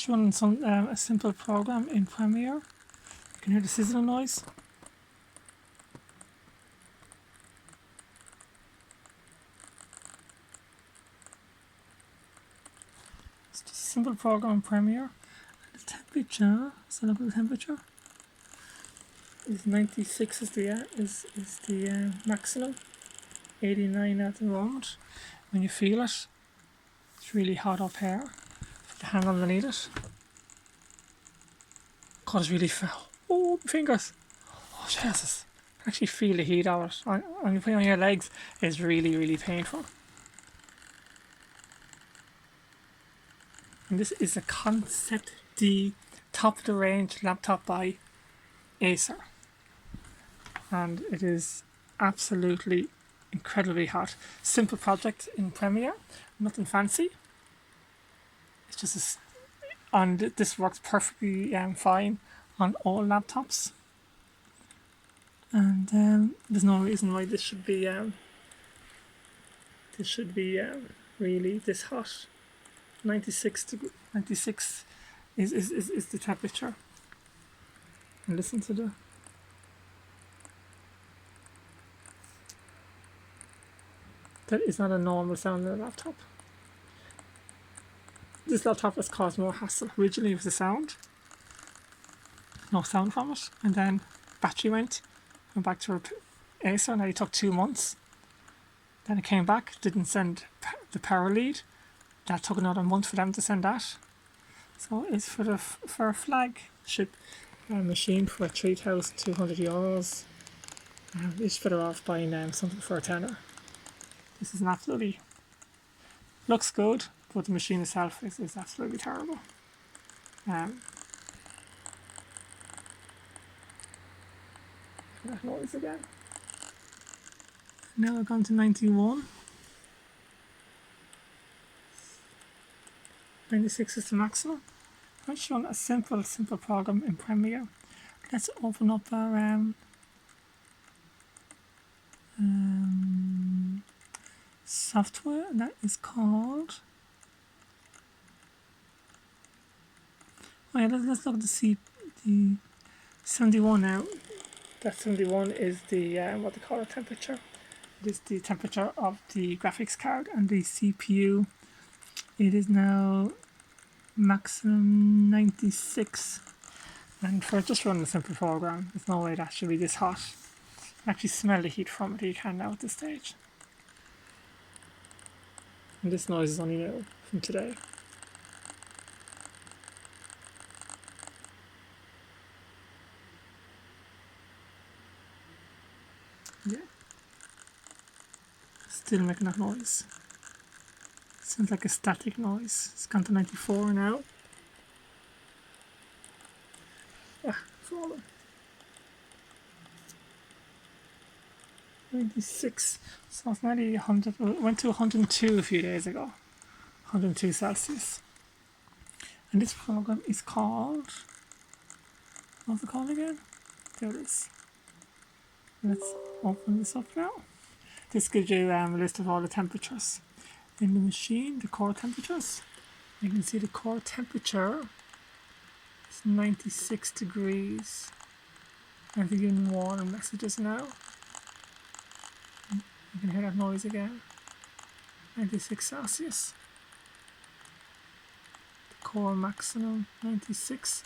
just running a simple program in Premiere. You can hear the sizzling noise. It's just a simple program in Premiere. And the temperature, so look at the temperature. Is 96 is the maximum. 89 at the moment. When you feel it, it's really hot up here. Put the hand underneath it. God, it's really foul. Oh, my fingers. Oh, Jesus. I actually feel the heat of it. When you put it on your legs, it's really, really painful. And this is a ConceptD top of the range laptop by Acer. And it is absolutely incredibly hot. Simple project in Premiere, nothing fancy. It's just and this works perfectly fine on all laptops. And there's no reason why this should be really this hot. 96 is the temperature. And listen to the that is not a normal sound in a laptop. This laptop has caused more hassle. Originally it was the sound, no sound from it, and then battery went back to Acer. Now it took 2 months. Then it came back, didn't send the power lead. That took another month for them to send that. So it's for a flagship machine for €3,200. It's better off buying something for a tenner. This is an absolutely looks good, but the machine itself is absolutely terrible. That noise again. Now we're gone to 91. 96 is the maximum. Let's run a simple program in Premiere. Let's open up our software that is called. Oh yeah, let's look at the 71 now. That 71 is the what they call a temperature. It is the temperature of the graphics card, and the CPU. It is now maximum 96. And for just running a simple program, there's no way that should be this hot. You can actually smell the heat from it. You can now at this stage. And this noise is only new from today. Yeah. Still making that noise. Sounds like a static noise. It's gone to 94 now. Fallen. 96. So it's nearly 100. It went to 102 a few days ago. 102 Celsius. And this program is called. What's it called again? There it is. Let's open this up now. This gives you a list of all the temperatures in the machine, the core temperatures. You can see the core temperature is 96 degrees. I'm getting warning messages now. You can hear that noise again. 96 Celsius. The core maximum 96.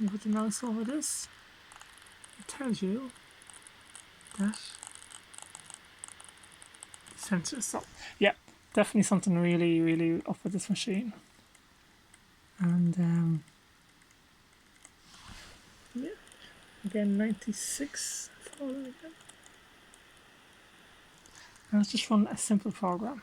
You put the mouse over this. It tells you that the sensor. So yeah, definitely something really up with this machine. And yeah, again 96. And let's just run a simple program.